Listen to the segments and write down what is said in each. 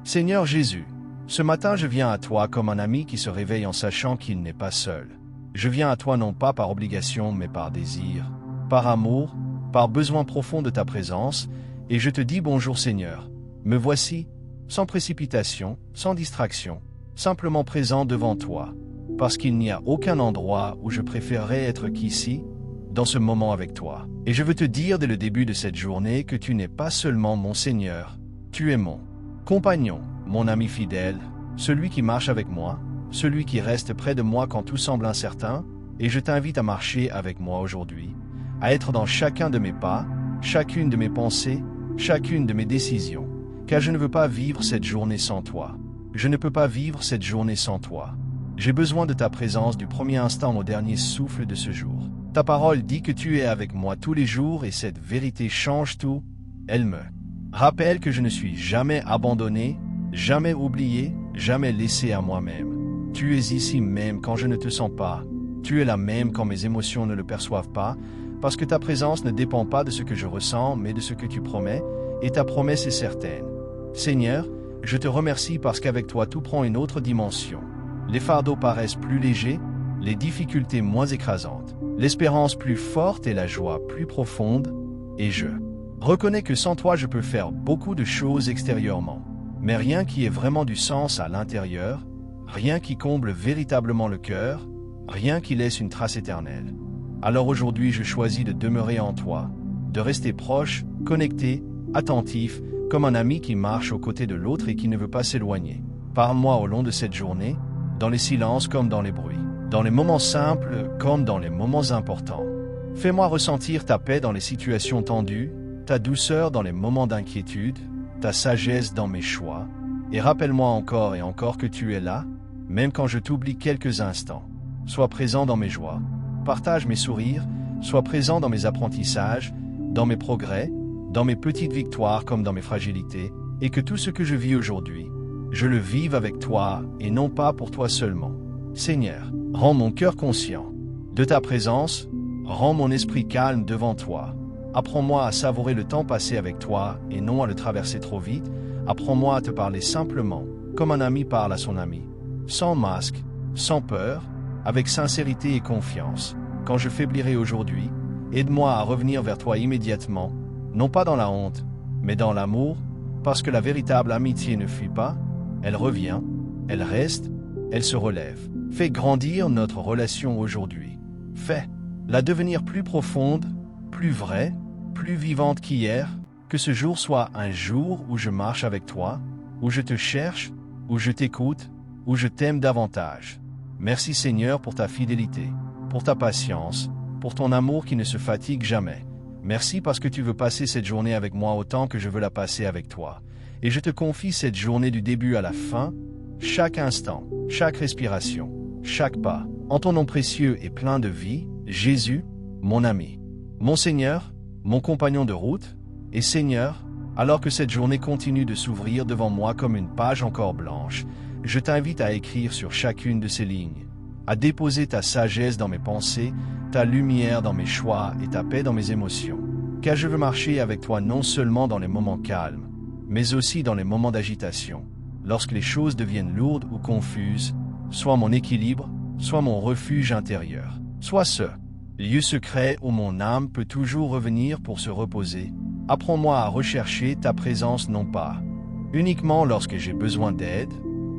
Seigneur Jésus, ce matin je viens à toi comme un ami qui se réveille en sachant qu'il n'est pas seul. Je viens à toi non pas par obligation mais par désir, par amour, par besoin profond de ta présence, et je te dis bonjour Seigneur. Me voici, sans précipitation, sans distraction, simplement présent devant toi, parce qu'il n'y a aucun endroit où je préférerais être qu'ici, dans ce moment avec toi. Et je veux te dire dès le début de cette journée que tu n'es pas seulement mon Seigneur, tu es mon compagnon, mon ami fidèle, celui qui marche avec moi, celui qui reste près de moi quand tout semble incertain, et je t'invite à marcher avec moi aujourd'hui, à être dans chacun de mes pas, chacune de mes pensées, chacune de mes décisions, car je ne veux pas vivre cette journée sans toi. Je ne peux pas vivre cette journée sans toi. J'ai besoin de ta présence du premier instant au dernier souffle de ce jour. Ta parole dit que tu es avec moi tous les jours et cette vérité change tout. Elle me rappelle que je ne suis jamais abandonné, jamais oublié, jamais laissé à moi-même. Tu es ici même quand je ne te sens pas. Tu es là même quand mes émotions ne le perçoivent pas, parce que ta présence ne dépend pas de ce que je ressens, mais de ce que tu promets, et ta promesse est certaine. Seigneur, je te remercie parce qu'avec toi tout prend une autre dimension. Les fardeaux paraissent plus légers, les difficultés moins écrasantes, l'espérance plus forte et la joie plus profonde, et je reconnais que sans toi je peux faire beaucoup de choses extérieurement, mais rien qui ait vraiment du sens à l'intérieur, rien qui comble véritablement le cœur, rien qui laisse une trace éternelle. Alors aujourd'hui je choisis de demeurer en toi, de rester proche, connecté, attentif, comme un ami qui marche aux côtés de l'autre et qui ne veut pas s'éloigner. Parle-moi au long de cette journée, dans les silences comme dans les bruits, dans les moments simples comme dans les moments importants. Fais-moi ressentir ta paix dans les situations tendues, ta douceur dans les moments d'inquiétude, ta sagesse dans mes choix, et rappelle-moi encore et encore que tu es là, même quand je t'oublie quelques instants. Sois présent dans mes joies, partage mes sourires, sois présent dans mes apprentissages, dans mes progrès, dans mes petites victoires comme dans mes fragilités, et que tout ce que je vis aujourd'hui, je le vive avec toi et non pas pour toi seulement. Seigneur, rends mon cœur conscient de ta présence, rends mon esprit calme devant toi. Apprends-moi à savourer le temps passé avec toi et non à le traverser trop vite. Apprends-moi à te parler simplement, comme un ami parle à son ami, sans masque, sans peur, avec sincérité et confiance. Quand je faiblirai aujourd'hui, aide-moi à revenir vers toi immédiatement, non pas dans la honte, mais dans l'amour, parce que la véritable amitié ne fuit pas, elle revient, elle reste, elle se relève. Fais grandir notre relation aujourd'hui. Fais-la devenir plus profonde, plus vraie, plus vivante qu'hier, que ce jour soit un jour où je marche avec toi, où je te cherche, où je t'écoute, où je t'aime davantage. Merci Seigneur pour ta fidélité, pour ta patience, pour ton amour qui ne se fatigue jamais. Merci parce que tu veux passer cette journée avec moi autant que je veux la passer avec toi. Et je te confie cette journée du début à la fin, chaque instant, chaque respiration, chaque pas, en ton nom précieux et plein de vie, Jésus, mon ami, mon Seigneur, mon compagnon de route, et Seigneur, alors que cette journée continue de s'ouvrir devant moi comme une page encore blanche, je t'invite à écrire sur chacune de ces lignes, à déposer ta sagesse dans mes pensées, ta lumière dans mes choix et ta paix dans mes émotions, car je veux marcher avec toi non seulement dans les moments calmes, mais aussi dans les moments d'agitation, lorsque les choses deviennent lourdes ou confuses, soit mon équilibre, soit mon refuge intérieur, soit ce lieu secret où mon âme peut toujours revenir pour se reposer. Apprends-moi à rechercher ta présence non pas uniquement lorsque j'ai besoin d'aide,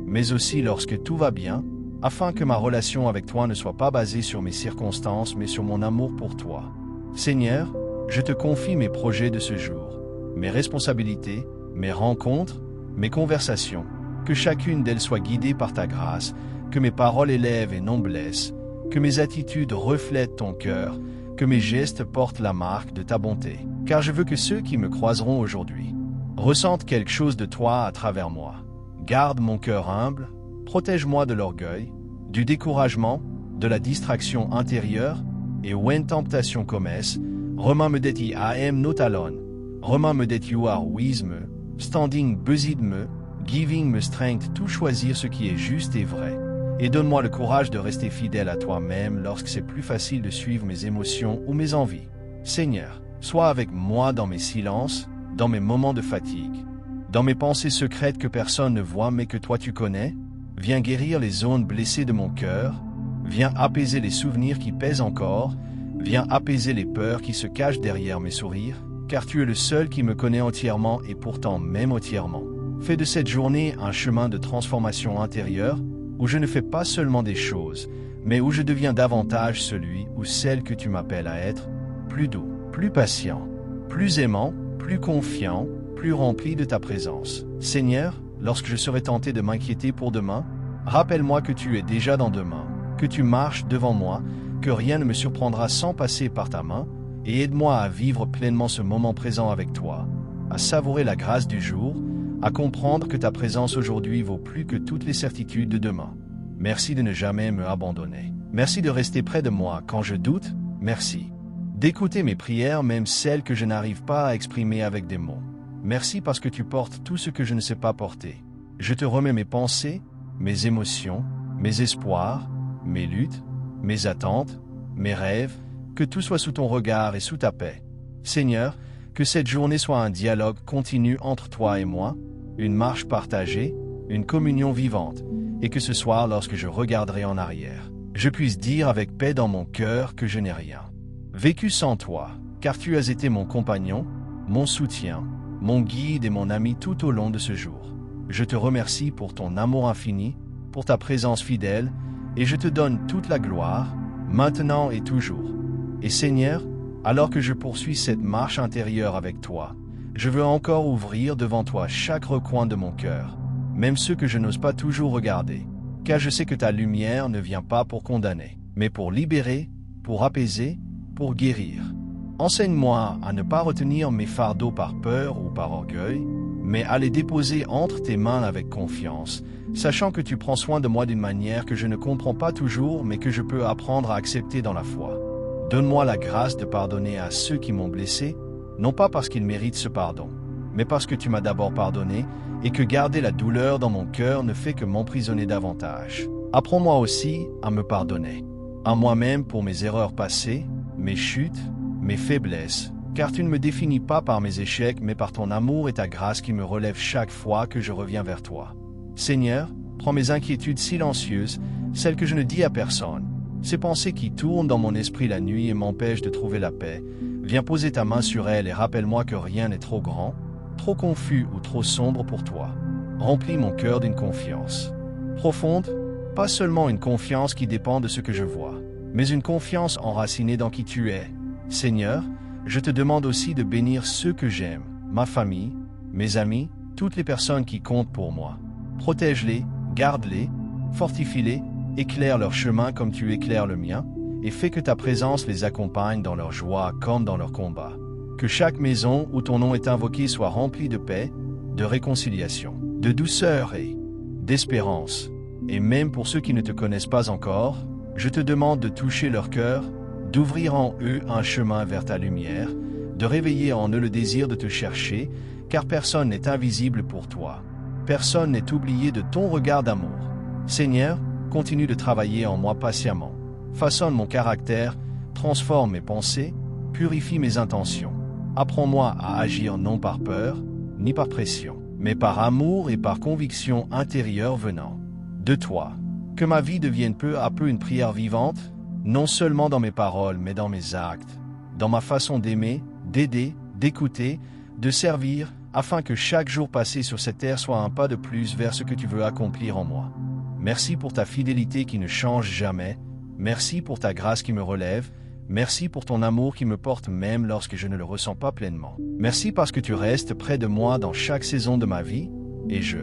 mais aussi lorsque tout va bien, afin que ma relation avec toi ne soit pas basée sur mes circonstances, mais sur mon amour pour toi. Seigneur, je te confie mes projets de ce jour, mes responsabilités, mes rencontres, mes conversations, que chacune d'elles soit guidée par ta grâce, que mes paroles élèvent et non blessent, que mes attitudes reflètent ton cœur, que mes gestes portent la marque de ta bonté, car je veux que ceux qui me croiseront aujourd'hui ressentent quelque chose de toi à travers moi. Garde mon cœur humble, protège-moi de l'orgueil, du découragement, de la distraction intérieure, et when temptation commence, remind me that I am not alone, remind me that you are with me, standing beside me, giving me strength to choisir ce qui est juste et vrai. Et donne-moi le courage de rester fidèle à toi-même lorsque c'est plus facile de suivre mes émotions ou mes envies. Seigneur, sois avec moi dans mes silences, dans mes moments de fatigue. dans mes pensées secrètes que personne ne voit mais que toi tu connais. Viens guérir les zones blessées de mon cœur. Viens apaiser les souvenirs qui pèsent encore. Viens apaiser les peurs qui se cachent derrière mes sourires. Car tu es le seul qui me connaît entièrement et pourtant même entièrement. Fais de cette journée un chemin de transformation intérieure où je ne fais pas seulement des choses, mais où je deviens davantage celui ou celle que tu m'appelles à être, plus doux, plus patient, plus aimant, plus confiant, plus rempli de ta présence. Seigneur, lorsque je serai tenté de m'inquiéter pour demain, rappelle-moi que tu es déjà dans demain, que tu marches devant moi, que rien ne me surprendra sans passer par ta main, et aide-moi à vivre pleinement ce moment présent avec toi, à savourer la grâce du jour, à comprendre que ta présence aujourd'hui vaut plus que toutes les certitudes de demain. Merci de ne jamais me abandonner. Merci de rester près de moi quand je doute. Merci d'écouter mes prières, même celles que je n'arrive pas à exprimer avec des mots. Merci parce que tu portes tout ce que je ne sais pas porter. Je te remets mes pensées, mes émotions, mes espoirs, mes luttes, mes attentes, mes rêves, que tout soit sous ton regard et sous ta paix. Seigneur, que cette journée soit un dialogue continu entre toi et moi, une marche partagée, une communion vivante, et que ce soir, lorsque je regarderai en arrière, je puisse dire avec paix dans mon cœur que je n'ai rien vécu sans toi, car tu as été mon compagnon, mon soutien, mon guide et mon ami tout au long de ce jour. Je te remercie pour ton amour infini, pour ta présence fidèle, et je te donne toute la gloire, maintenant et toujours. Et Seigneur, alors que je poursuis cette marche intérieure avec toi, je veux encore ouvrir devant toi chaque recoin de mon cœur, même ceux que je n'ose pas toujours regarder, car je sais que ta lumière ne vient pas pour condamner, mais pour libérer, pour apaiser, pour guérir. Enseigne-moi à ne pas retenir mes fardeaux par peur ou par orgueil, mais à les déposer entre tes mains avec confiance, sachant que tu prends soin de moi d'une manière que je ne comprends pas toujours, mais que je peux apprendre à accepter dans la foi. Donne-moi la grâce de pardonner à ceux qui m'ont blessé, non pas parce qu'ils méritent ce pardon, mais parce que tu m'as d'abord pardonné et que garder la douleur dans mon cœur ne fait que m'emprisonner davantage. Apprends-moi aussi à me pardonner, à moi-même pour mes erreurs passées, mes chutes, mes faiblesses, car tu ne me définis pas par mes échecs, mais par ton amour et ta grâce qui me relèvent chaque fois que je reviens vers toi. Seigneur, prends mes inquiétudes silencieuses, celles que je ne dis à personne, ces pensées qui tournent dans mon esprit la nuit et m'empêchent de trouver la paix. Viens poser ta main sur elles et rappelle-moi que rien n'est trop grand, trop confus ou trop sombre pour toi. Remplis mon cœur d'une confiance profonde, pas seulement une confiance qui dépend de ce que je vois, mais une confiance enracinée dans qui tu es. Seigneur, je te demande aussi de bénir ceux que j'aime, ma famille, mes amis, toutes les personnes qui comptent pour moi. Protège-les, garde-les, fortifie-les, éclaire leur chemin comme tu éclaires le mien, et fais que ta présence les accompagne dans leur joie comme dans leur combat. Que chaque maison où ton nom est invoqué soit remplie de paix, de réconciliation, de douceur et d'espérance. Et même pour ceux qui ne te connaissent pas encore, je te demande de toucher leur cœur, d'ouvrir en eux un chemin vers ta lumière, de réveiller en eux le désir de te chercher, car personne n'est invisible pour toi. Personne n'est oublié de ton regard d'amour. Seigneur, continue de travailler en moi patiemment. Façonne mon caractère, transforme mes pensées, purifie mes intentions. Apprends-moi à agir non par peur, ni par pression, mais par amour et par conviction intérieure venant de toi. Que ma vie devienne peu à peu une prière vivante, non seulement dans mes paroles, mais dans mes actes, dans ma façon d'aimer, d'aider, d'écouter, de servir, afin que chaque jour passé sur cette terre soit un pas de plus vers ce que tu veux accomplir en moi. Merci pour ta fidélité qui ne change jamais. Merci pour ta grâce qui me relève. Merci pour ton amour qui me porte même lorsque je ne le ressens pas pleinement. Merci parce que tu restes près de moi dans chaque saison de ma vie, et je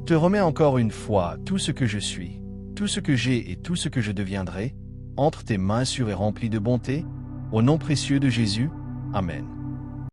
te remets encore une fois tout ce que je suis, tout ce que j'ai et tout ce que je deviendrai, entre tes mains sûres et remplies de bonté, au nom précieux de Jésus. Amen.